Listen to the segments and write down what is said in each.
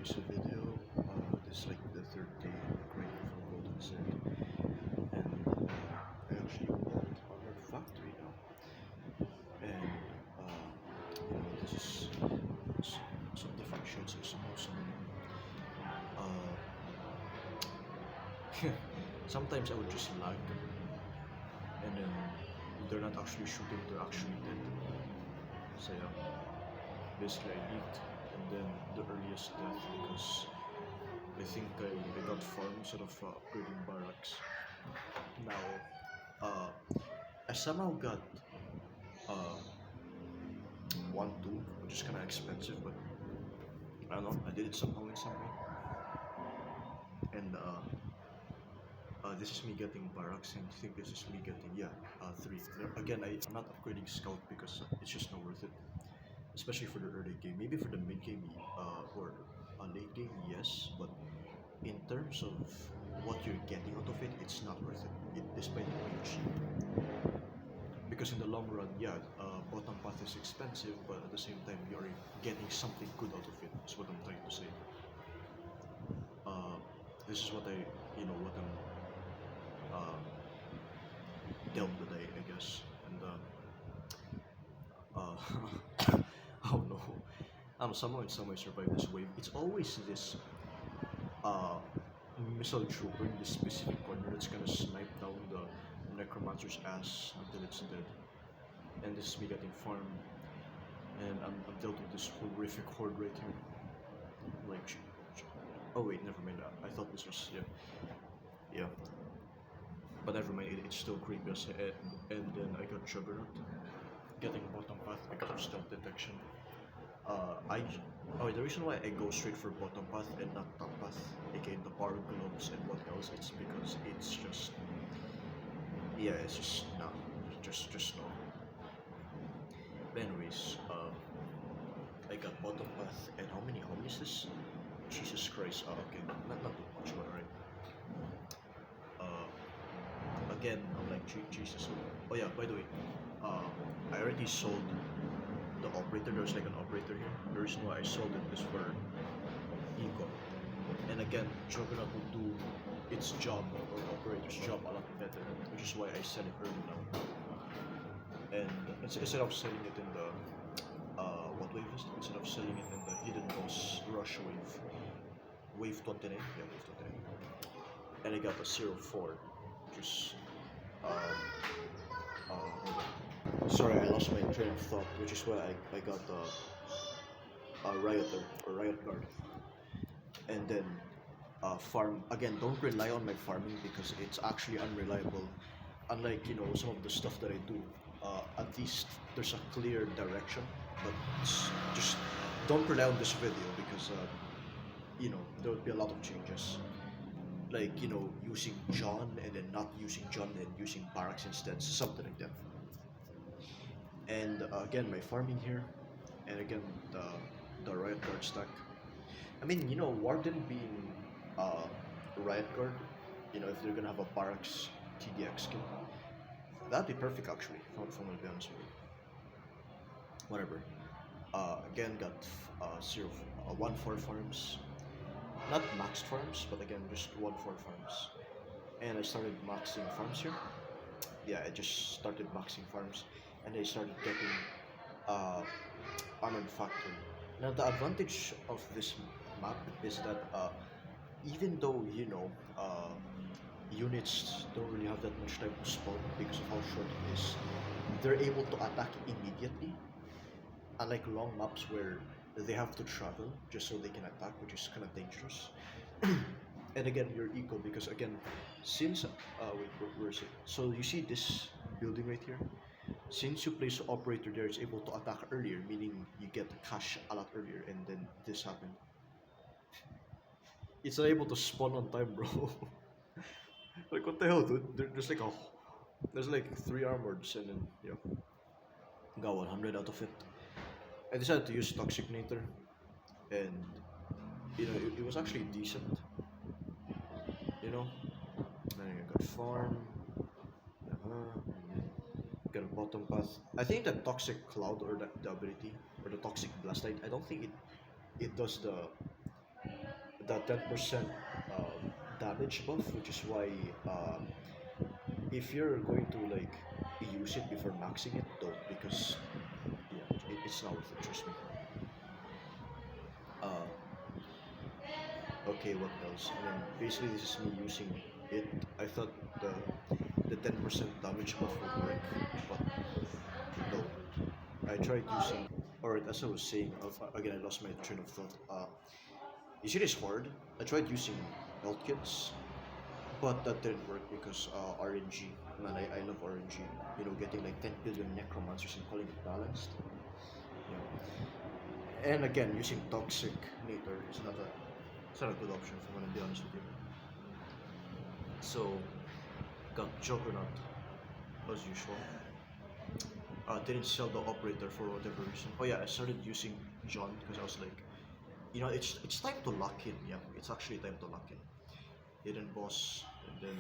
today's video. This is like the third day grinding for Golden Z, and I actually work on our factory now. And this is some different shirts or some. Uh, Sometimes I would just lag, and then they're not actually shooting; they're actually dead. So yeah, basically I leaked, and then the earliest death because I think I got farm instead of upgrading barracks. Now, I somehow got uh, 1-2, which is kind of expensive, but I don't know, I did it somehow in some way. And this is me getting barracks, and I think this is me getting, yeah, 3. Again, I'm not upgrading scout because it's just not worth it, especially for the early game. Maybe for the mid game or late game, yes, but in terms of what you're getting out of it, it's not worth it, despite it being cheap. Because in the long run, yeah, bottom path is expensive, but at the same time, you're getting something good out of it. Is what I'm trying to say. This is what what I'm dealt with, I guess, and oh no, I don't know. Somehow in some way survive this wave. It's always this uh, missile trooper in this specific corner that's gonna snipe down the necromancer's ass until it's dead. And this is me getting farmed, and I'm dealt with this horrific horde right here. Like, oh wait, never mind. I thought this was yeah. But never mind. It's still creepy as and then I got Juggernaut, getting bottom path because of stealth detection. The reason why I go straight for bottom path and not top path, aka the power globes and what else, it's because it's just it's just no, just no. But anyways, I got bottom path, and how many is this? Jesus Christ. Okay, not too much, but alright. Again, I'm like Jesus. Oh yeah, by the way, I already sold the operator. There's like an operator here. The reason why I sold it is for eco. And again, Juggernaut will do its job, or operator's job, a lot better, which is why I sell it early now. And instead of selling it in the what wave is it? Instead of selling it in the hidden boss rush wave 29, yeah, wave 29. And I got a 04, which is sorry, I lost my train of thought, which is why I got a rioter or riot guard. And then farm again. Don't rely on my farming because it's actually unreliable. Unlike some of the stuff that I do, at least there's a clear direction. But just don't rely on this video because there would be a lot of changes. Like using John and then not using John and using barracks instead, something like that. And again, my farming here, and again the riot guard stack. I mean, Warden being riot guard, if they're gonna have a barracks TDX skin, that'd be perfect actually. If I'm gonna be honest with you. Whatever. Again, got 1-4 farms, not maxed farms, but again just 1-4 farms. And I started maxing farms here. Yeah, I just started maxing farms, and I started getting armored factory. Now the advantage of this map is that even though units don't really have that much time to spawn because of how short it is, they're able to attack immediately. Unlike long maps where they have to travel just so they can attack, which is kind of dangerous. And again, you're equal because again, since wait, where is it? So you see this building right here. Since you place operator there, it's able to attack earlier, meaning you get cash a lot earlier, and then this happened. It's not able to spawn on time, bro. Like what the hell, dude? There's like 3 armoreds, and then got 100 out of it. I decided to use Toxicnator, and it was actually decent. Then I got farm, got a bottom path. I think the Toxic Cloud or the ability or the Toxic Blast, I don't think it does the the 10% damage buff, which is why if you're going to like use it before maxing it, don't, because yeah, it's not worth it. Trust me. Uh, okay, what else? I mean, basically this is me using it. I thought the 10% damage buff would work, but no. I tried using, or as I was saying, again I lost my train of thought. You see this horde? I tried using health kits, but that didn't work because RNG. Man, I love RNG. You know, getting like 10 billion necromancers and calling it balanced. You know. And again, using toxic nature is it's not a good option if I'm gonna be honest with you. So got Juggernaut as usual. Didn't sell the operator for whatever reason. Oh yeah, I started using John because I was like, you know, it's time to lock in. Yeah, it's actually time to lock in. Hidden boss, and then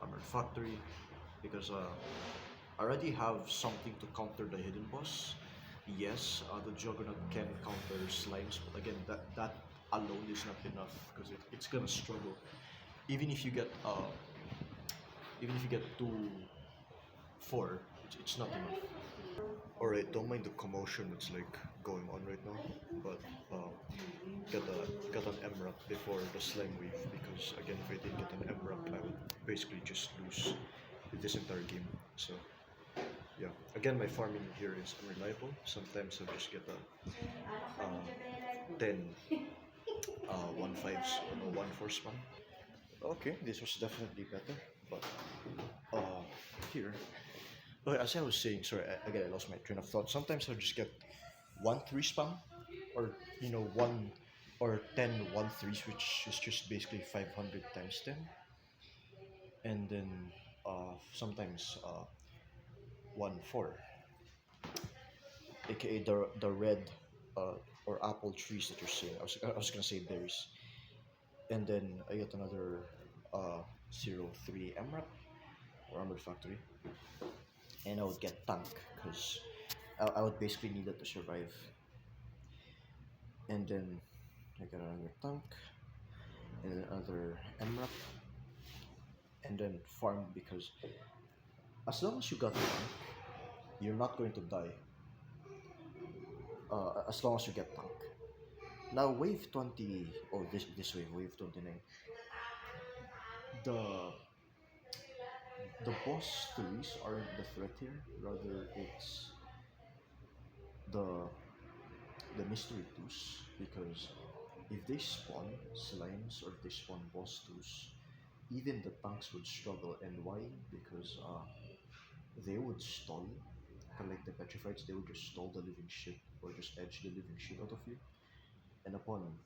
Armored Factory, because I already have something to counter the hidden boss. Yes, the Juggernaut can counter slimes, but again, that alone is not enough because it's gonna struggle. Even if you get even if you get 2-4, it's not enough. Alright, don't mind the commotion that's like going on right now, but got an MRAP before the slime wave because again, if I didn't get an MRAP, I would basically just lose this entire game. So yeah, again, my farming here is unreliable. Sometimes I'll just get a 10 1/5s or no 1/4 spam. Okay, this was definitely better, but here. Oh, as I was saying, sorry, again, I lost my train of thought. Sometimes I'll just get 1/3 spam, or you know, 1 or 10 1/3s, which is just basically 500 times 10, and then sometimes 1/4, aka the red or apple trees that you're seeing. I was gonna say berries, and then I get another 0 3 MRAP or Armored Factory, and I would get tank because I would basically need it to survive. And then I got another tank, and then another MRAP, and then farm because as long as you got tank, you're not going to die. As long as you get tank. Now wave 20, oh this wave 29. The the boss threes aren't the threat here. Rather, it's the the mystery twos because if they spawn slimes or if they spawn boss twos, even the tanks would struggle. And why? Because they would stall, kind of like the petrifieds. They would just stall the living shit or just edge the living shit out of you. And upon,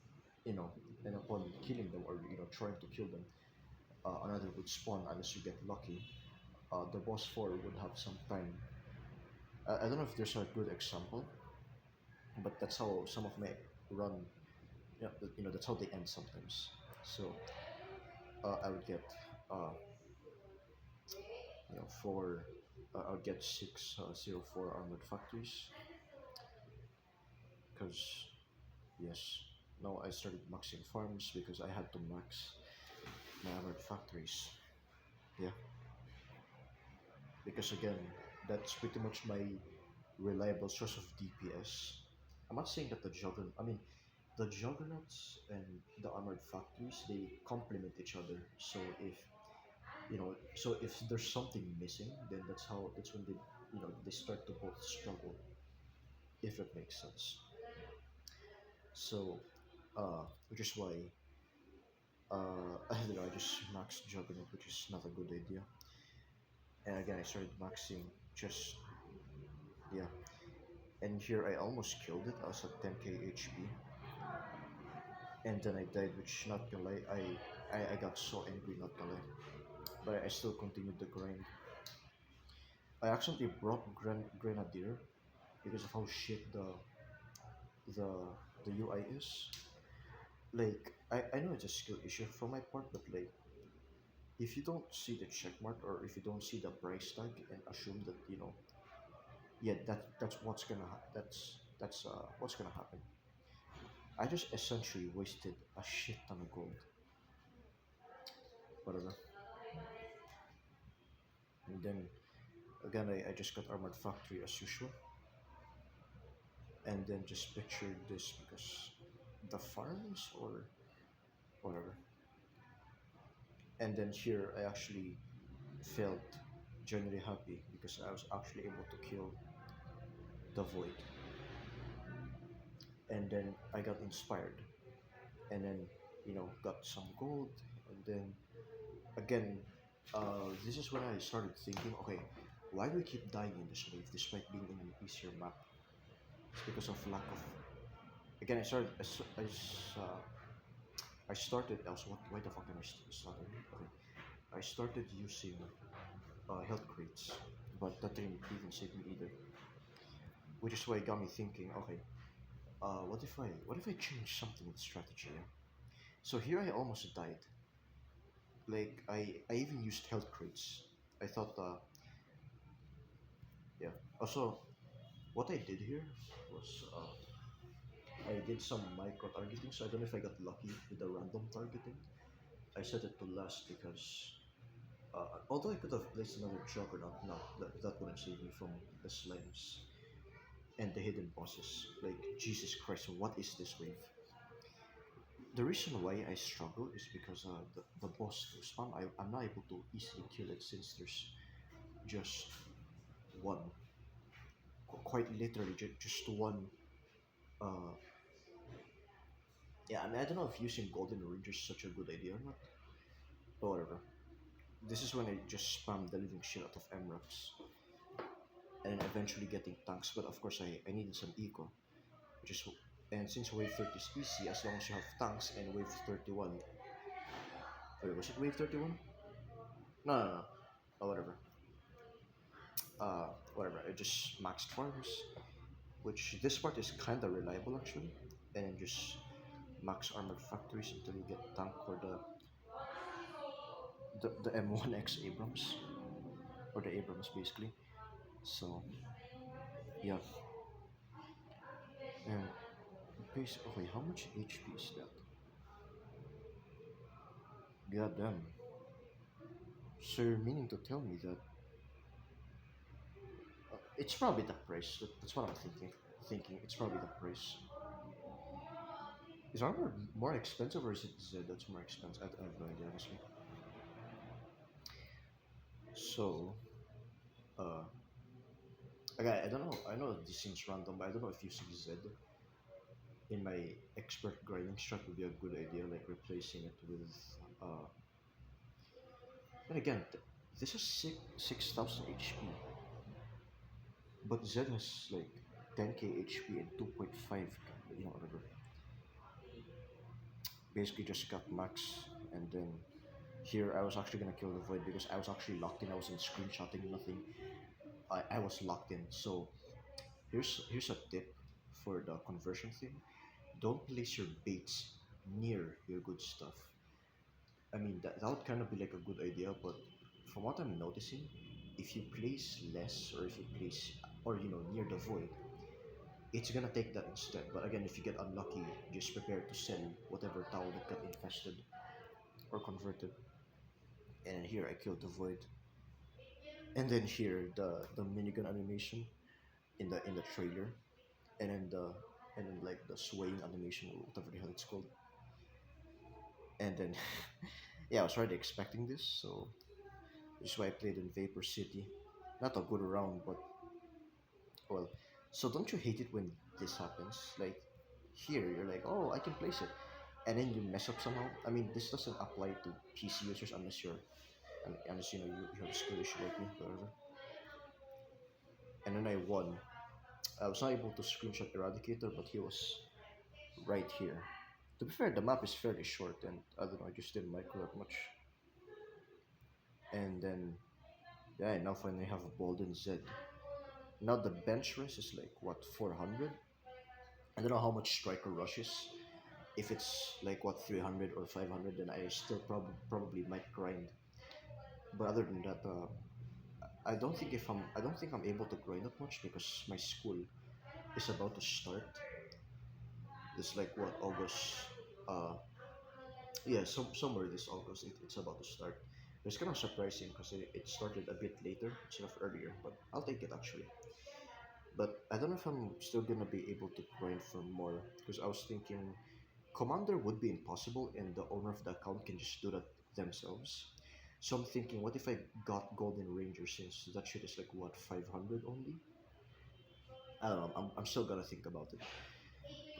you know, and upon killing them or trying to kill them, another would spawn unless you get lucky. The boss four would have some time. I don't know if there's a good example, but that's how some of my run. That's how they end sometimes. So I would get uh, four. I would get 6 0 4 armored factories because yes. Now I started maxing farms because I had to max my armored factories. Yeah, because again, that's pretty much my reliable source of DPS. I'm not saying that the juggernauts and the armored factories, they complement each other. So if there's something missing, then that's when they start to both struggle, if it makes sense. So, which is why I don't know, I just maxed juggernaut, which is not a good idea. And again, I started maxing just yeah. And here I almost killed it. I was at 10k HP, and then I died. Which, not gonna lie, I got so angry, not gonna lie. But I still continued the grind. I accidentally brought Grenadier because of how shit the the UI is. Like I know it's a skill issue for my part, but like if you don't see the check mark or if you don't see the price tag and assume that yeah, that's what's gonna what's gonna happen. I just essentially wasted a shit ton of gold. Whatever. And then again, I just got Armored Factory as usual. And then just pictured this because the farms or whatever. And then here I actually felt genuinely happy because I was actually able to kill the void. And then I got inspired. And then, got some gold. And then again, this is when I started thinking, okay, why do we keep dying in this wave despite being in an easier map? It's because of lack of. Again, I started. I was what? Why the fuck am I started? Okay, I started using health crates, but that didn't even save me either. Which is why it got me thinking. Okay, what if I change something in strategy? Yeah? So here I almost died. Like I even used health crates. I thought, yeah. Also, what I did here was I did some micro targeting. So I don't know if I got lucky with the random targeting. I set it to last because although I could have placed another juggernaut, no, that wouldn't save me from the slimes and the hidden bosses. Like Jesus Christ, what is this wave? The reason why I struggle is because the boss to spam, I'm not able to easily kill it since there's just one, quite literally just one. Uh, yeah, I mean I don't know if using Golden Ranger is such a good idea or not, but whatever. This is when I just spam the living shit out of MRAPs and then eventually getting tanks. But of course, I needed some eco, which is and since wave 30 is easy as long as you have tanks and wave 31. Wait, was it wave 31? No, no, no. Oh, whatever. Whatever. I just maxed farms, which this part is kind of reliable actually, and then just max armored factories until you get tank or the M1X Abrams or the Abrams basically. So yeah, and basically, how much HP is that? God damn. So you're meaning to tell me that it's probably the price. That's what I'm thinking. Thinking it's probably the price. Is armor more expensive or is it Z that's more expensive? I have no idea honestly. So, uh, again, I don't know. I know this seems random, but I don't know if using Z in my expert grinding strat would be a good idea, like replacing it with. Uh, then again, this is 6,000 HP, but Z has like 10k HP and 2.5. Whatever. Basically, just got max, and then here I was actually gonna kill the void because I was actually locked in. I wasn't screenshotting nothing. I was locked in. So here's a tip for the conversion thing. Don't place your baits near your good stuff. I mean that would kind of be like a good idea, but from what I'm noticing, if you place less or if you place or near the void, it's gonna take that instead. But again, if you get unlucky, just prepare to sell whatever tower that got infested or converted. And here I killed the void. And then here the minigun animation in the trailer, and then like the swaying animation or whatever the hell it's called. And then yeah, I was already expecting this, so this is why I played in Vapor City. Not a good round, but well. So don't you hate it when this happens? Like here, you're like, oh, I can place it, and then you mess up somehow. I mean, this doesn't apply to PC users unless you have a skill issue like me, whatever. And then I won. I was not able to screenshot Eradicator, but he was right here. To be fair, the map is fairly short, and I don't know, I just didn't micro that much. And then, yeah, now finally have a Bolden Z. Now the bench rest is like, what, 400? I don't know how much Striker Rush is. If it's like, what, 300 or 500, then I still probably might grind. But other than that, I don't think I'm able to grind that much because my school is about to start. It's like what August, uh, yeah, somewhere this August it's about to start. It's kind of surprising because it started a bit later instead of earlier, but I'll take it actually. But I don't know if I'm still gonna be able to grind for more because I was thinking Commander would be impossible and the owner of the account can just do that themselves. So I'm thinking, what if I got Golden Ranger since that shit is like what 500 only? I don't know. I'm still gonna think about it.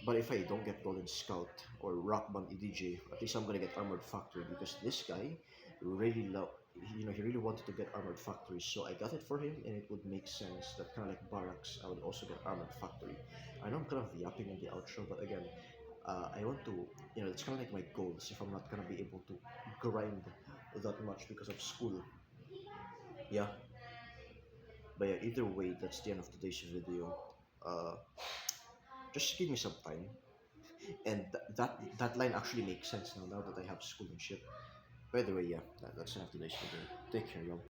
But if I don't get Golden Scout or Rock Band EDJ, at least I'm gonna get Armored Factory because this guy really love. He really wanted to get Armored Factory, so I got it for him, and it would make sense that kind of like Barracks, I would also get Armored Factory. I know I'm kind of yapping in the outro, but again, I want to, it's kind of like my goals if I'm not gonna be able to grind that much because of school. Yeah, but yeah, either way, that's the end of today's video. Uh, just give me some time. And that line actually makes sense now that I have school and shit. By the way, yeah, that's enough today's video. Take care, y'all.